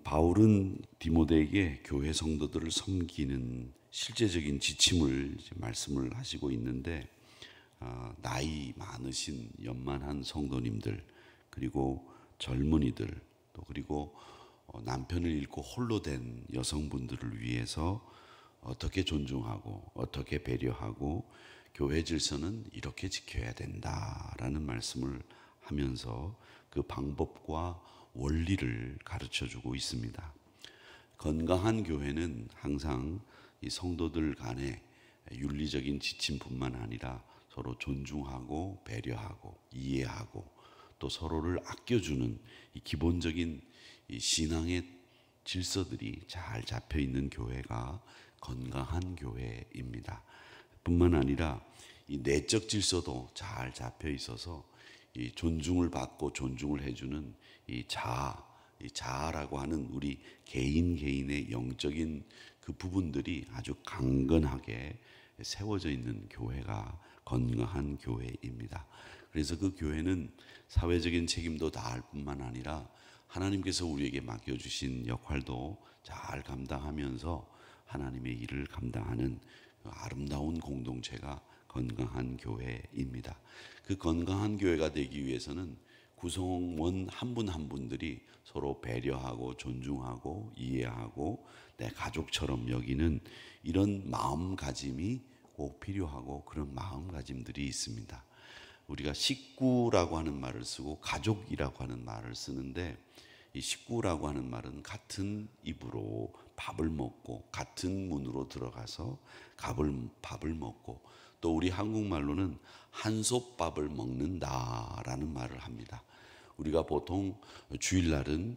바울은 디모데에게 교회 성도들을 섬기는 실제적인 지침을 말씀을 하시고 있는데, 나이 많으신 연만한 성도님들, 그리고 젊은이들, 또 그리고 남편을 잃고 홀로 된 여성분들을 위해서 어떻게 존중하고 어떻게 배려하고 교회 질서는 이렇게 지켜야 된다라는 말씀을 하면서 그 방법과 원리를 가르쳐 주고 있습니다. 건강한 교회는 항상 이 성도들 간의 윤리적인 지침뿐만 아니라 서로 존중하고 배려하고 이해하고 또 서로를 아껴주는 이 기본적인 이 신앙의 질서들이 잘 잡혀 있는 교회가 건강한 교회입니다. 뿐만 아니라 이 내적 질서도 잘 잡혀 있어서 이 존중을 받고 존중을 해주는 이 자아라고 하는 우리 개인의 영적인 그 부분들이 아주 강건하게 세워져 있는 교회가 건강한 교회입니다. 그래서 그 교회는 사회적인 책임도 다할 뿐만 아니라 하나님께서 우리에게 맡겨주신 역할도 잘 감당하면서 하나님의 일을 감당하는 아름다운 공동체가 건강한 교회입니다. 그 건강한 교회가 되기 위해서는 구성원 한 분 한 분들이 서로 배려하고 존중하고 이해하고 내 가족처럼 여기는 이런 마음가짐이 꼭 필요하고 그런 마음가짐들이 있습니다. 우리가 식구라고 하는 말을 쓰고 가족이라고 하는 말을 쓰는데, 이 식구라고 하는 말은 같은 입으로 밥을 먹고 같은 문으로 들어가서 밥을 먹고, 또 우리 한국말로는 한솥밥을 먹는다라는 말을 합니다. 우리가 보통 주일날은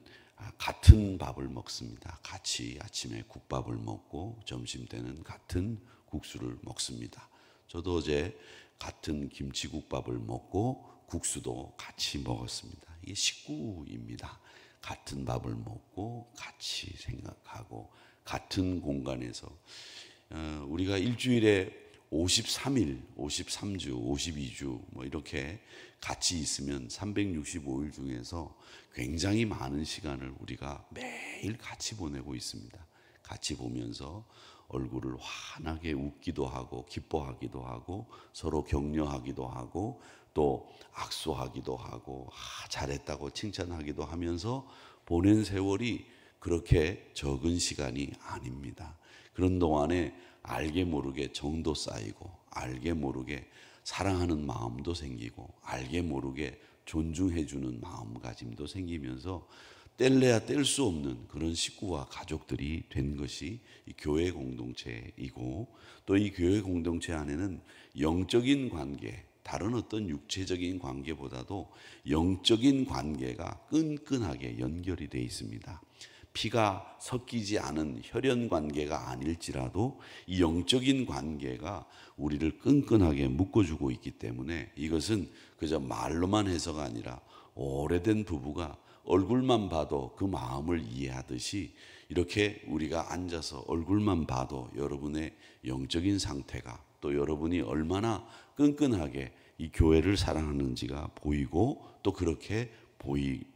같은 밥을 먹습니다. 같이 아침에 국밥을 먹고 점심 때는 같은 국수를 먹습니다. 저도 어제 같은 김치국밥을 먹고 국수도 같이 먹었습니다. 이게 식구입니다. 같은 밥을 먹고 같이 생각하고 같은 공간에서 우리가 일주일에 53일, 53주, 52주 뭐 이렇게 같이 있으면 365일 중에서 굉장히 많은 시간을 우리가 매일 같이 보내고 있습니다. 같이 보면서 얼굴을 환하게 웃기도 하고 기뻐하기도 하고 서로 격려하기도 하고 또 악수하기도 하고 잘했다고 칭찬하기도 하면서 보낸 세월이 그렇게 적은 시간이 아닙니다. 그런 동안에 알게 모르게 정도 쌓이고 알게 모르게 사랑하는 마음도 생기고 알게 모르게 존중해주는 마음가짐도 생기면서 뗄래야 뗄 수 없는 그런 식구와 가족들이 된 것이 이 교회 공동체이고, 또 이 교회 공동체 안에는 영적인 관계, 다른 어떤 육체적인 관계보다도 영적인 관계가 끈끈하게 연결이 되어 있습니다. 피가 섞이지 않은 혈연 관계가 아닐지라도 이 영적인 관계가 우리를 끈끈하게 묶어주고 있기 때문에 이것은 그저 말로만 해서가 아니라 오래된 부부가 얼굴만 봐도 그 마음을 이해하듯이 이렇게 우리가 앉아서 얼굴만 봐도 여러분의 영적인 상태가, 또 여러분이 얼마나 끈끈하게 이 교회를 사랑하는지가 보이고, 또 그렇게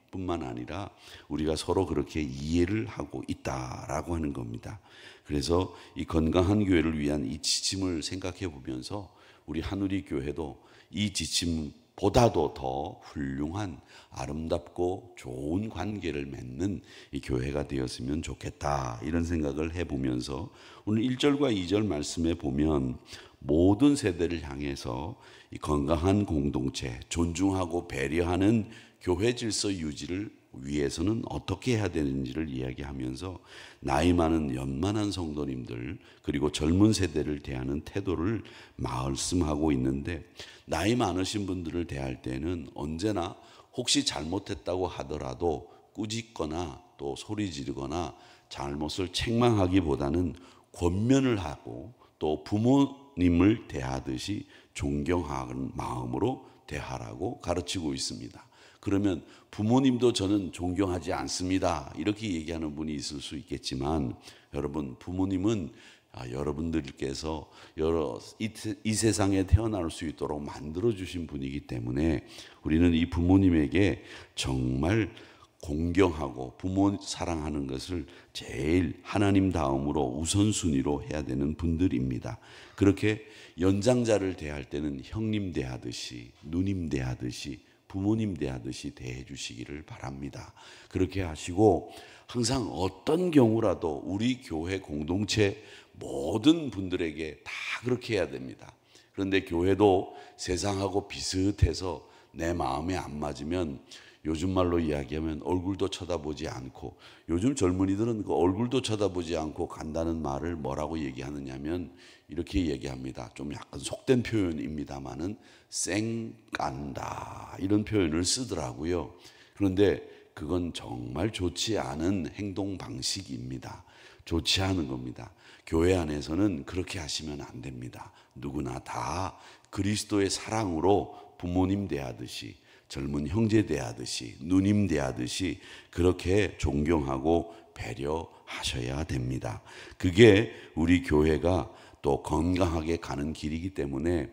뿐만 아니라 우리가 서로 그렇게 이해를 하고 있다라고 하는 겁니다. 그래서 이 건강한 교회를 위한 이 지침을 생각해 보면서 우리 한우리 교회도 이 지침보다도 더 훌륭한 아름답고 좋은 관계를 맺는 이 교회가 되었으면 좋겠다, 이런 생각을 해보면서 오늘 1절과 2절 말씀에 보면 모든 세대를 향해서 이 건강한 공동체, 존중하고 배려하는 교회 질서 유지를 위해서는 어떻게 해야 되는지를 이야기하면서 나이 많은 연만한 성도님들 그리고 젊은 세대를 대하는 태도를 말씀하고 있는데, 나이 많으신 분들을 대할 때는 언제나 혹시 잘못했다고 하더라도 꾸짖거나 또 소리 지르거나 잘못을 책망하기보다는 권면을 하고 또 부모님을 대하듯이 존경하는 마음으로 대하라고 가르치고 있습니다. 그러면 부모님도 저는 존경하지 않습니다, 이렇게 얘기하는 분이 있을 수 있겠지만, 여러분, 부모님은 여러분들께서 이 세상에 태어날 수 있도록 만들어주신 분이기 때문에 우리는 이 부모님에게 정말 공경하고 부모 사랑하는 것을 제일 하나님 다음으로 우선순위로 해야 되는 분들입니다. 그렇게 연장자를 대할 때는 형님 대하듯이, 누님 대하듯이, 부모님 대하듯이 대해 주시기를 바랍니다. 그렇게 하시고 항상 어떤 경우라도 우리 교회 공동체 모든 분들에게 다 그렇게 해야 됩니다. 그런데 교회도 세상하고 비슷해서 내 마음에 안 맞으면 요즘 말로 이야기하면 얼굴도 쳐다보지 않고, 요즘 젊은이들은 그 얼굴도 쳐다보지 않고 간다는 말을 뭐라고 얘기하느냐면 이렇게 얘기합니다. 좀 약간 속된 표현입니다만은 쌩깐다 이런 표현을 쓰더라고요. 그런데 그건 정말 좋지 않은 행동 방식입니다. 좋지 않은 겁니다. 교회 안에서는 그렇게 하시면 안 됩니다. 누구나 다 그리스도의 사랑으로 부모님 대하듯이, 젊은 형제 대하듯이, 누님 대하듯이 그렇게 존경하고 배려하셔야 됩니다. 그게 우리 교회가 또 건강하게 가는 길이기 때문에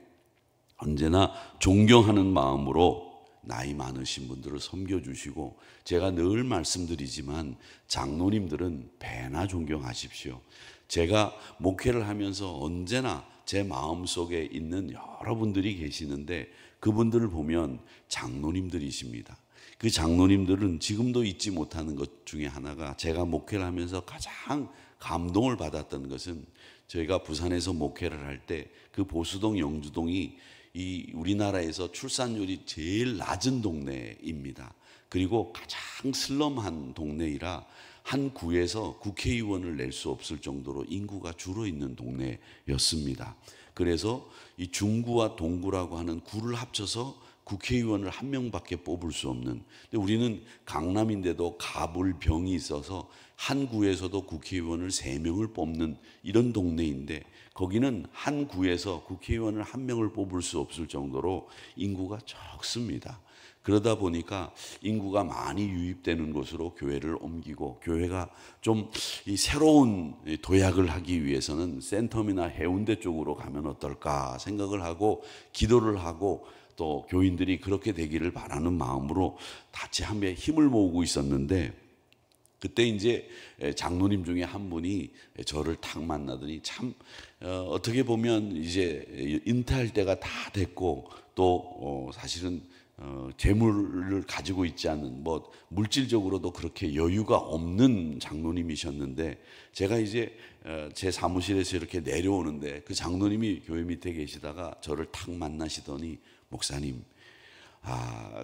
언제나 존경하는 마음으로 나이 많으신 분들을 섬겨주시고, 제가 늘 말씀드리지만 장로님들은 배나 존경하십시오. 제가 목회를 하면서 언제나 제 마음속에 있는 여러분들이 계시는데 그분들을 보면 장로님들이십니다. 그 장로님들은 지금도 잊지 못하는 것 중에 하나가, 제가 목회를 하면서 가장 감동을 받았던 것은 저희가 부산에서 목회를 할 때 그 보수동 영주동이 이 우리나라에서 출산율이 제일 낮은 동네입니다. 그리고 가장 슬럼한 동네이라 한 구에서 국회의원을 낼 수 없을 정도로 인구가 줄어 있는 동네였습니다. 그래서 이 중구와 동구라고 하는 구를 합쳐서 국회의원을 한 명밖에 뽑을 수 없는, 근데 우리는 강남인데도 가불병이 있어서 한 구에서도 국회의원을 3명을 뽑는 이런 동네인데, 거기는 한 구에서 국회의원을 한 명을 뽑을 수 없을 정도로 인구가 적습니다. 그러다 보니까 인구가 많이 유입되는 곳으로 교회를 옮기고, 교회가 좀 이 새로운 도약을 하기 위해서는 센텀이나 해운대 쪽으로 가면 어떨까 생각을 하고 기도를 하고, 또 교인들이 그렇게 되기를 바라는 마음으로 같이 함께 힘을 모으고 있었는데, 그때 이제 장로님 중에 한 분이 저를 탁 만나더니 참 어떻게 보면 이제 인퇴할 때가 다 됐고, 또 사실은 재물을 가지고 있지 않은, 뭐 물질적으로도 그렇게 여유가 없는 장로님이셨는데, 제가 이제 제 사무실에서 이렇게 내려오는데 그 장로님이 교회 밑에 계시다가 저를 탁 만나시더니, 목사님,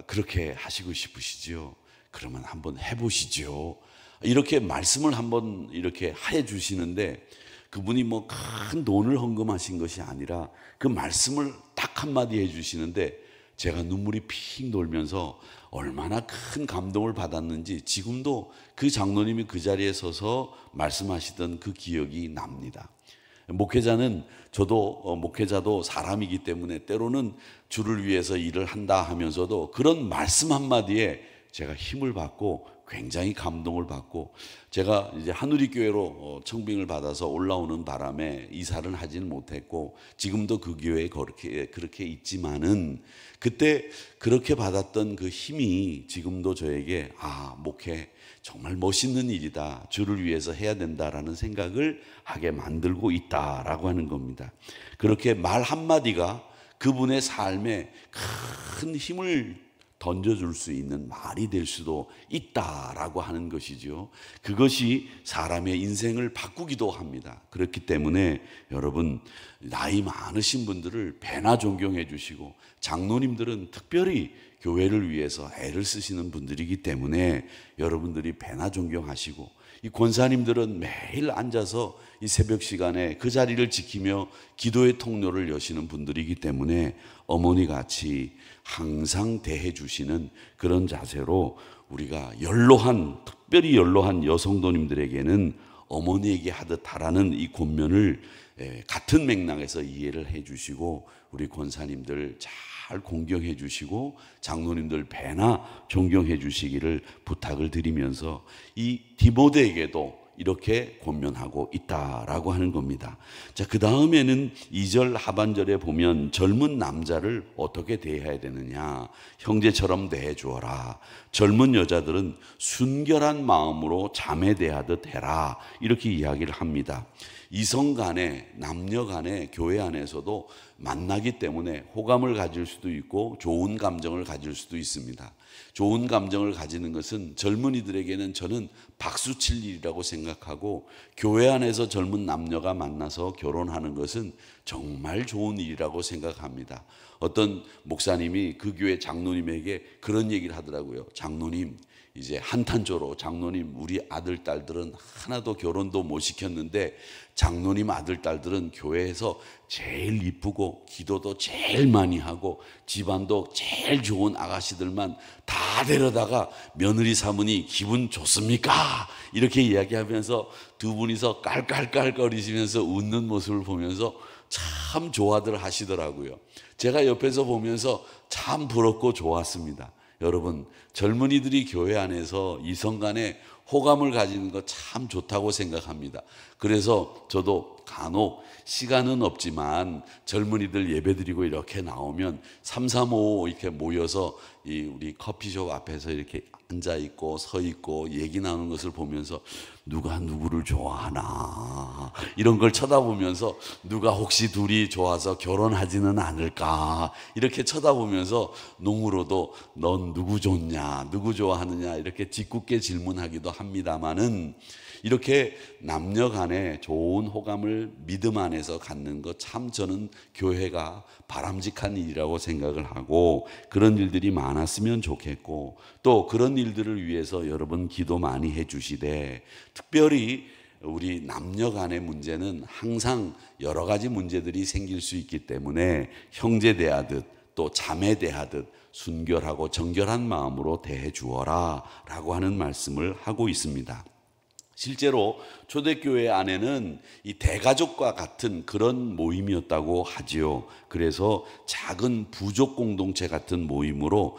그렇게 하시고 싶으시죠? 그러면 한번 해보시죠. 이렇게 말씀을 한번 이렇게 해 주시는데, 그분이 뭐 큰 돈을 헌금하신 것이 아니라 그 말씀을 딱 한마디 해 주시는데 제가 눈물이 핑 돌면서 얼마나 큰 감동을 받았는지 지금도 그 장로님이 그 자리에 서서 말씀하시던 그 기억이 납니다. 목회자는, 저도 목회자도 사람이기 때문에 때로는 주를 위해서 일을 한다 하면서도 그런 말씀 한마디에 제가 힘을 받고 굉장히 감동을 받고, 제가 이제 한우리교회로 청빙을 받아서 올라오는 바람에 이사를 하지는 못했고 지금도 그 교회에 그렇게 있지만은, 그때 그렇게 받았던 그 힘이 지금도 저에게 목회 정말 멋있는 일이다, 주를 위해서 해야 된다라는 생각을 하게 만들고 있다라고 하는 겁니다. 그렇게 말 한마디가 그분의 삶에 큰 힘을 던져줄 수 있는 말이 될 수도 있다라고 하는 것이죠. 그것이 사람의 인생을 바꾸기도 합니다. 그렇기 때문에 여러분, 나이 많으신 분들을 배나 존경해 주시고, 장로님들은 특별히 교회를 위해서 애를 쓰시는 분들이기 때문에 여러분들이 배나 존경하시고, 이 권사님들은 매일 앉아서 이 새벽 시간에 그 자리를 지키며 기도의 통로를 여시는 분들이기 때문에 어머니 같이 항상 대해 주시는 그런 자세로 우리가 특별히 연로한 여성도님들에게는 어머니에게 하듯 하라는 이 권면을 같은 맥락에서 이해를 해 주시고, 우리 권사님들 잘 공경해 주시고 장로님들 배나 존경해 주시기를 부탁을 드리면서, 이 디모데에게도 이렇게 권면하고 있다라고 하는 겁니다. 자, 그 다음에는 2절 하반절에 보면 젊은 남자를 어떻게 대해야 되느냐, 형제처럼 대해 주어라. 젊은 여자들은 순결한 마음으로 자매 대하듯 해라, 이렇게 이야기를 합니다. 이성 간에, 남녀 간에, 교회 안에서도 만나기 때문에 호감을 가질 수도 있고 좋은 감정을 가질 수도 있습니다. 좋은 감정을 가지는 것은 젊은이들에게는 저는 박수칠 일이라고 생각하고, 교회 안에서 젊은 남녀가 만나서 결혼하는 것은 정말 좋은 일이라고 생각합니다. 어떤 목사님이 그 교회 장로님에게 그런 얘기를 하더라고요. 장로님, 이제 한탄조로, 장로님, 우리 아들 딸들은 하나도 결혼도 못 시켰는데 장로님 아들 딸들은 교회에서 제일 이쁘고 기도도 제일 많이 하고 집안도 제일 좋은 아가씨들만 다 데려다가 며느리 삼으니 기분 좋습니까? 이렇게 이야기하면서 두 분이서 깔깔깔거리시면서 웃는 모습을 보면서 참 좋아들 하시더라고요. 제가 옆에서 보면서 참 부럽고 좋았습니다. 여러분, 젊은이들이 교회 안에서 이성 간에 호감을 가지는 거 참 좋다고 생각합니다. 그래서 저도 간혹 시간은 없지만 젊은이들 예배드리고 이렇게 나오면 335 이렇게 모여서 우리 커피숍 앞에서 이렇게 앉아 있고 서 있고 얘기 나누는 것을 보면서 누가 누구를 좋아하나, 이런 걸 쳐다보면서 누가 혹시 둘이 좋아서 결혼하지는 않을까, 이렇게 쳐다보면서 농으로도 넌 누구 좋냐, 누구 좋아하느냐, 이렇게 짓궂게 질문하기도 합니다마는, 이렇게 남녀 간에 좋은 호감을 믿음 안에서 갖는 것 참 저는 교회가 바람직한 일이라고 생각을 하고, 그런 일들이 많았으면 좋겠고, 또 그런 일들을 위해서 여러분 기도 많이 해 주시되, 특별히 우리 남녀 간의 문제는 항상 여러 가지 문제들이 생길 수 있기 때문에 형제 대하듯 또 자매 대하듯 순결하고 정결한 마음으로 대해 주어라 라고 하는 말씀을 하고 있습니다. 실제로 초대교회 안에는 이 대가족과 같은 그런 모임이었다고 하지요. 그래서 작은 부족 공동체 같은 모임으로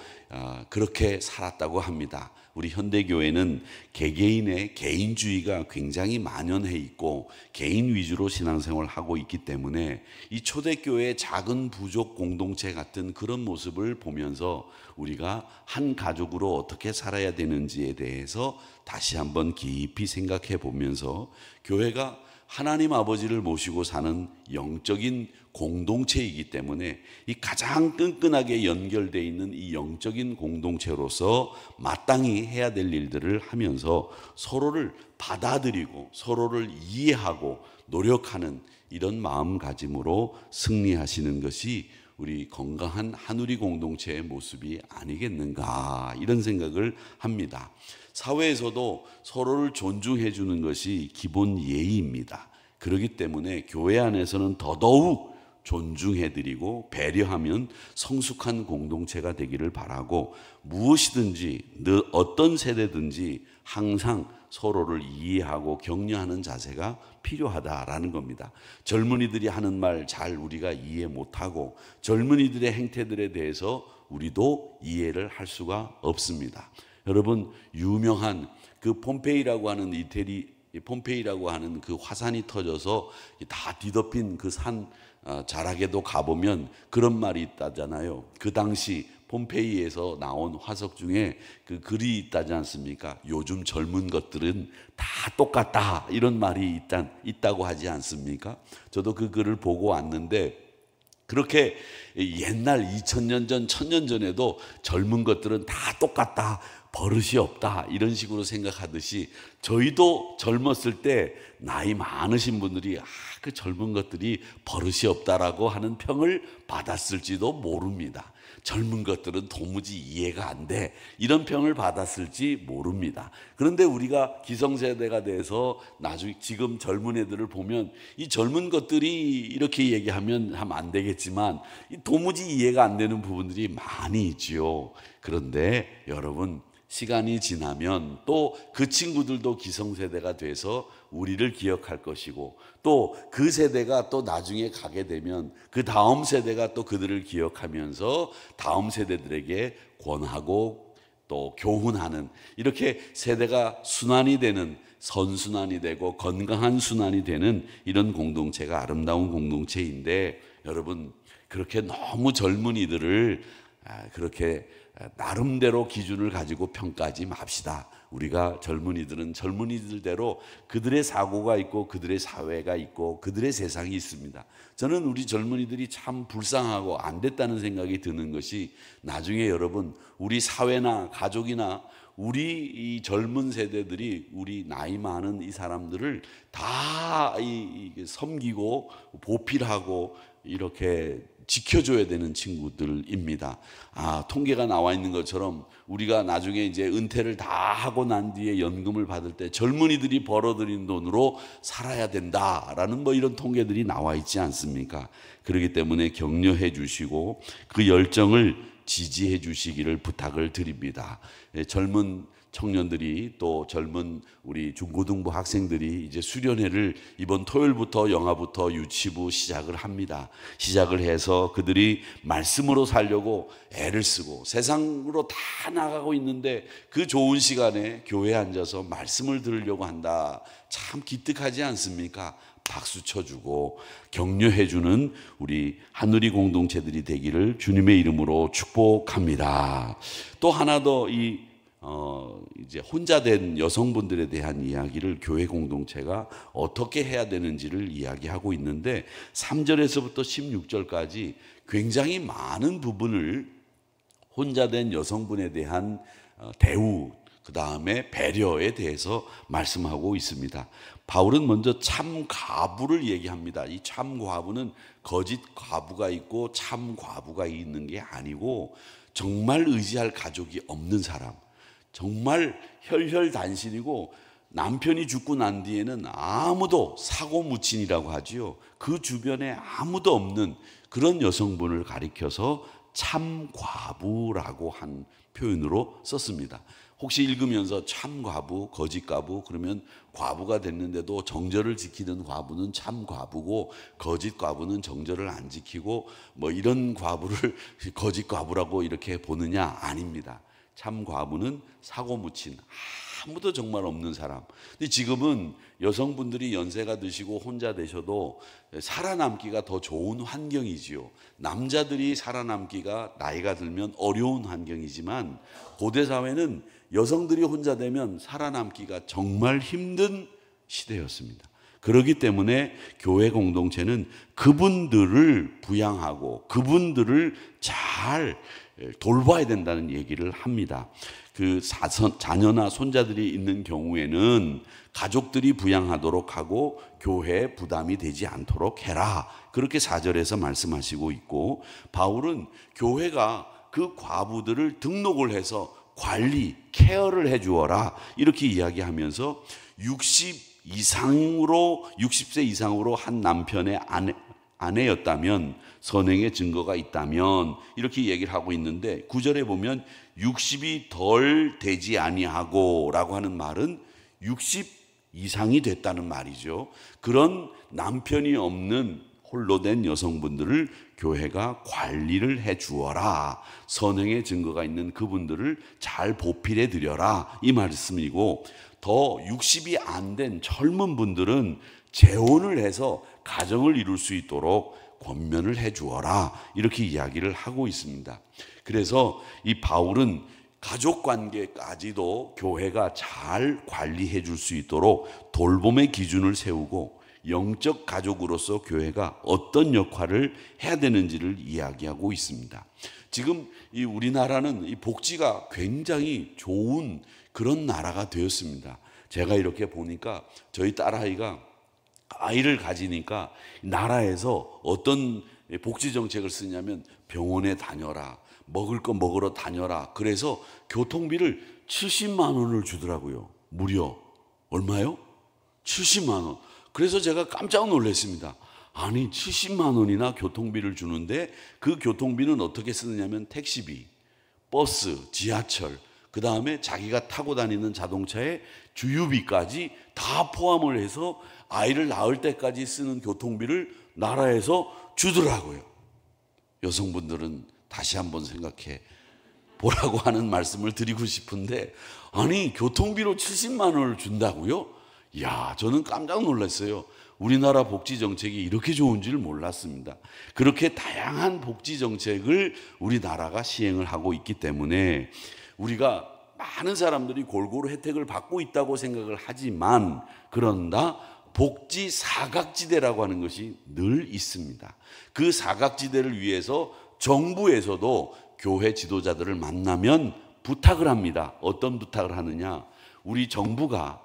그렇게 살았다고 합니다. 우리 현대교회는 개개인의 개인주의가 굉장히 만연해 있고 개인 위주로 신앙생활을 하고 있기 때문에 이 초대교회의 작은 부족 공동체 같은 그런 모습을 보면서 우리가 한 가족으로 어떻게 살아야 되는지에 대해서 다시 한번 깊이 생각해 보면서, 교회가 하나님 아버지를 모시고 사는 영적인 공동체이기 때문에 이 가장 끈끈하게 연결되어 있는 이 영적인 공동체로서 마땅히 해야 될 일들을 하면서 서로를 받아들이고 서로를 이해하고 노력하는 이런 마음가짐으로 승리하시는 것이 우리 건강한 한우리 공동체의 모습이 아니겠는가, 이런 생각을 합니다. 사회에서도 서로를 존중해 주는 것이 기본 예의입니다. 그렇기 때문에 교회 안에서는 더더욱 존중해 드리고 배려하면 성숙한 공동체가 되기를 바라고, 무엇이든지 어떤 세대든지 항상 서로를 이해하고 격려하는 자세가 필요하다라는 겁니다. 젊은이들이 하는 말 잘 우리가 이해 못하고 젊은이들의 행태들에 대해서 우리도 이해를 할 수가 없습니다. 여러분, 유명한 그 폼페이라고 하는 폼페이라고 하는 그 화산이 터져서 다 뒤덮인 그 산 자락에도 가보면 그런 말이 있다잖아요. 그 당시 폼페이에서 나온 화석 중에 그 글이 있다지 않습니까? 요즘 젊은 것들은 다 똑같다, 이런 말이 있다고 하지 않습니까? 저도 그 글을 보고 왔는데, 그렇게 옛날 2000년 전, 1000년 전에도 젊은 것들은 다 똑같다, 버릇이 없다, 이런 식으로 생각하듯이 저희도 젊었을 때 나이 많으신 분들이 그 젊은 것들이 버릇이 없다라고 하는 평을 받았을지도 모릅니다. 젊은 것들은 도무지 이해가 안 돼, 이런 평을 받았을지 모릅니다. 그런데 우리가 기성세대가 돼서 나중에 지금 젊은 애들을 보면 이 젊은 것들이 이렇게 얘기하면 하면 안 되겠지만 도무지 이해가 안 되는 부분들이 많이 있지요. 그런데 여러분, 시간이 지나면 또 그 친구들도 기성세대가 돼서 우리를 기억할 것이고, 또 그 세대가 또 나중에 가게 되면 그 다음 세대가 또 그들을 기억하면서 다음 세대들에게 권하고 또 교훈하는, 이렇게 세대가 순환이 되는 선순환이 되고 건강한 순환이 되는 이런 공동체가 아름다운 공동체인데, 여러분 그렇게 너무 젊은이들을 그렇게 나름대로 기준을 가지고 평가하지 맙시다. 우리가 젊은이들은 젊은이들대로 그들의 사고가 있고 그들의 사회가 있고 그들의 세상이 있습니다. 저는 우리 젊은이들이 참 불쌍하고 안 됐다는 생각이 드는 것이, 나중에 여러분 우리 사회나 가족이나 우리 이 젊은 세대들이 우리 나이 많은 이 사람들을 다 섬기고 보필하고 이렇게 지켜줘야 되는 친구들입니다. 통계가 나와 있는 것처럼 우리가 나중에 이제 은퇴를 다 하고 난 뒤에 연금을 받을 때 젊은이들이 벌어들인 돈으로 살아야 된다라는 이런 통계들이 나와 있지 않습니까? 그렇기 때문에 격려해 주시고 그 열정을 지지해 주시기를 부탁을 드립니다. 젊은 청년들이, 또 젊은 우리 중고등부 학생들이 이제 수련회를 이번 토요일부터 영화부터 유치부 시작을 합니다. 시작을 해서 그들이 말씀으로 살려고 애를 쓰고 세상으로 다 나가고 있는데, 그 좋은 시간에 교회에 앉아서 말씀을 들으려고 한다. 참 기특하지 않습니까? 박수 쳐주고 격려해주는 우리 하늘이 공동체들이 되기를 주님의 이름으로 축복합니다. 또 하나 더 이제 혼자 된 여성분들에 대한 이야기를 교회 공동체가 어떻게 해야 되는지를 이야기하고 있는데, 3절에서부터 16절까지 굉장히 많은 부분을 혼자 된 여성분에 대한 대우, 그 다음에 배려에 대해서 말씀하고 있습니다. 바울은 먼저 참 과부를 얘기합니다. 이 참 과부는 거짓 과부가 있고 참 과부가 있는 게 아니고, 정말 의지할 가족이 없는 사람, 정말 혈혈단신이고 남편이 죽고 난 뒤에는 아무도, 사고무친이라고 하지요, 그 주변에 아무도 없는 그런 여성분을 가리켜서 참 과부라고 한 표현으로 썼습니다. 혹시 읽으면서 참 과부, 거짓 과부, 그러면 과부가 됐는데도 정절을 지키는 과부는 참 과부고 거짓 과부는 정절을 안 지키고 이런 과부를 거짓 과부라고 이렇게 보느냐? 아닙니다. 참 과부는 사고무친, 아무도 정말 없는 사람. 근데 지금은 여성분들이 연세가 드시고 혼자 되셔도 살아남기가 더 좋은 환경이지요. 남자들이 살아남기가 나이가 들면 어려운 환경이지만, 고대 사회는 여성들이 혼자 되면 살아남기가 정말 힘든 시대였습니다. 그렇기 때문에 교회 공동체는 그분들을 부양하고 그분들을 잘 돌봐야 된다는 얘기를 합니다. 그 자녀나 손자들이 있는 경우에는 가족들이 부양하도록 하고 교회에 부담이 되지 않도록 해라, 그렇게 4절에서 말씀하시고 있고, 바울은 교회가 그 과부들을 등록을 해서 관리, 케어를 해주어라, 이렇게 이야기하면서 60세 이상으로 한 남편의 아내였다면, 선행의 증거가 있다면, 이렇게 얘기를 하고 있는데, 9절에 보면 60이 덜 되지 아니하고 라고 하는 말은 60 이상이 됐다는 말이죠. 그런 남편이 없는 홀로 된 여성분들을 교회가 관리를 해 주어라, 선행의 증거가 있는 그분들을 잘 보필해 드려라, 이 말씀이고, 더 60이 안 된 젊은 분들은 재혼을 해서 가정을 이룰 수 있도록 권면을 해 주어라, 이렇게 이야기를 하고 있습니다. 그래서 이 바울은 가족 관계까지도 교회가 잘 관리해 줄 수 있도록 돌봄의 기준을 세우고, 영적 가족으로서 교회가 어떤 역할을 해야 되는지를 이야기하고 있습니다. 지금 이 우리나라는 이 복지가 굉장히 좋은 그런 나라가 되었습니다. 제가 이렇게 보니까 저희 딸아이가 아이를 가지니까 나라에서 어떤 복지 정책을 쓰냐면, 병원에 다녀라, 먹을 거 먹으러 다녀라, 그래서 교통비를 70만 원을 주더라고요. 무려. 얼마요? 70만 원. 그래서 제가 깜짝 놀랐습니다. 아니 70만 원이나 교통비를 주는데, 그 교통비는 어떻게 쓰느냐면 택시비, 버스, 지하철, 그 다음에 자기가 타고 다니는 자동차의 주유비까지 다 포함을 해서 아이를 낳을 때까지 쓰는 교통비를 나라에서 주더라고요. 여성분들은 다시 한번 생각해 보라고 하는 말씀을 드리고 싶은데, 아니 교통비로 70만 원을 준다고요? 이야, 저는 깜짝 놀랐어요. 우리나라 복지 정책이 이렇게 좋은 줄 몰랐습니다. 그렇게 다양한 복지 정책을 우리나라가 시행을 하고 있기 때문에 우리가 많은 사람들이 골고루 혜택을 받고 있다고 생각을 하지만, 그런다 복지 사각지대라고 하는 것이 늘 있습니다. 그 사각지대를 위해서 정부에서도 교회 지도자들을 만나면 부탁을 합니다. 어떤 부탁을 하느냐? 우리 정부가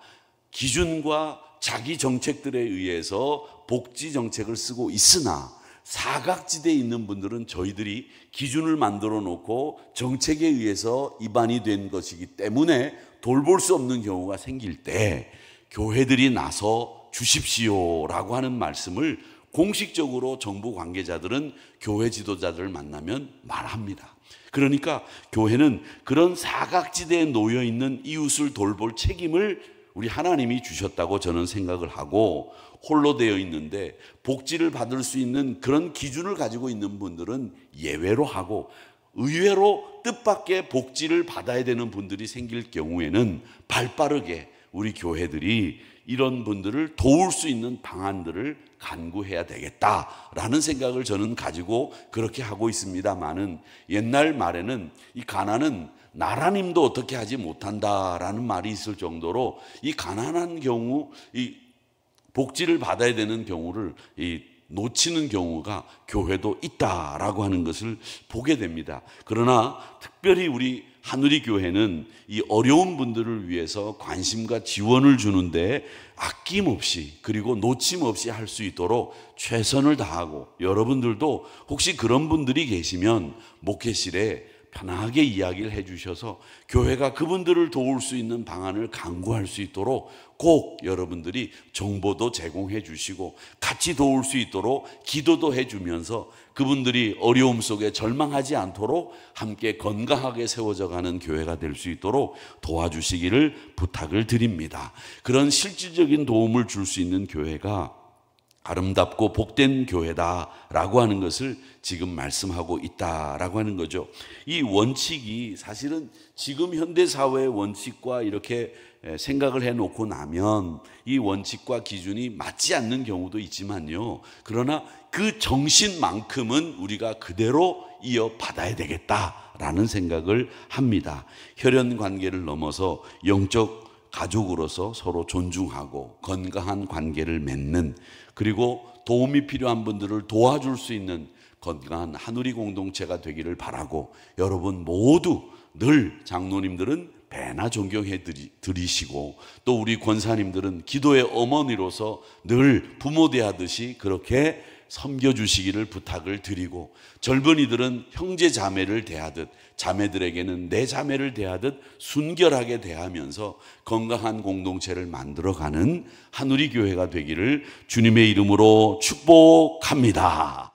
기준과 자기 정책들에 의해서 복지 정책을 쓰고 있으나 사각지대에 있는 분들은 저희들이 기준을 만들어 놓고 정책에 의해서 입안이 된 것이기 때문에 돌볼 수 없는 경우가 생길 때 교회들이 나서 주십시오라고 하는 말씀을 공식적으로 정부 관계자들은 교회 지도자들을 만나면 말합니다. 그러니까 교회는 그런 사각지대에 놓여 있는 이웃을 돌볼 책임을 우리 하나님이 주셨다고 저는 생각을 하고, 홀로 되어 있는데 복지를 받을 수 있는 그런 기준을 가지고 있는 분들은 예외로 하고, 의외로 뜻밖의 복지를 받아야 되는 분들이 생길 경우에는 발빠르게 우리 교회들이 이런 분들을 도울 수 있는 방안들을 간구해야 되겠다라는 생각을 저는 가지고 그렇게 하고 있습니다만은, 옛날 말에는 이 가난은 나라님도 어떻게 하지 못한다라는 말이 있을 정도로 이 가난한 경우, 이 복지를 받아야 되는 경우를 놓치는 경우가 교회도 있다라고 하는 것을 보게 됩니다. 그러나 특별히 우리 하누리 교회는 이 어려운 분들을 위해서 관심과 지원을 주는데 아낌없이 그리고 놓침없이 할 수 있도록 최선을 다하고, 여러분들도 혹시 그런 분들이 계시면 목회실에 편하게 이야기를 해주셔서 교회가 그분들을 도울 수 있는 방안을 강구할 수 있도록 꼭 여러분들이 정보도 제공해 주시고 같이 도울 수 있도록 기도도 해주면서 그분들이 어려움 속에 절망하지 않도록 함께 건강하게 세워져 가는 교회가 될 수 있도록 도와주시기를 부탁을 드립니다. 그런 실질적인 도움을 줄 수 있는 교회가 아름답고 복된 교회다라고 하는 것을 지금 말씀하고 있다라고 하는 거죠. 이 원칙이 사실은 지금 현대사회의 원칙과 이렇게 생각을 해놓고 나면 이 원칙과 기준이 맞지 않는 경우도 있지만요, 그러나 그 정신만큼은 우리가 그대로 이어받아야 되겠다라는 생각을 합니다. 혈연 관계를 넘어서 영적 가족으로서 서로 존중하고 건강한 관계를 맺는, 그리고 도움이 필요한 분들을 도와줄 수 있는 건강한 하누리 공동체가 되기를 바라고, 여러분 모두 늘 장로님들은 배나 존경해 드리시고 또 우리 권사님들은 기도의 어머니로서 늘 부모 대하듯이 그렇게 섬겨주시기를 부탁을 드리고, 젊은이들은 형제 자매를 대하듯 자매들에게는 내 자매를 대하듯 순결하게 대하면서 건강한 공동체를 만들어가는 하누리 교회가 되기를 주님의 이름으로 축복합니다.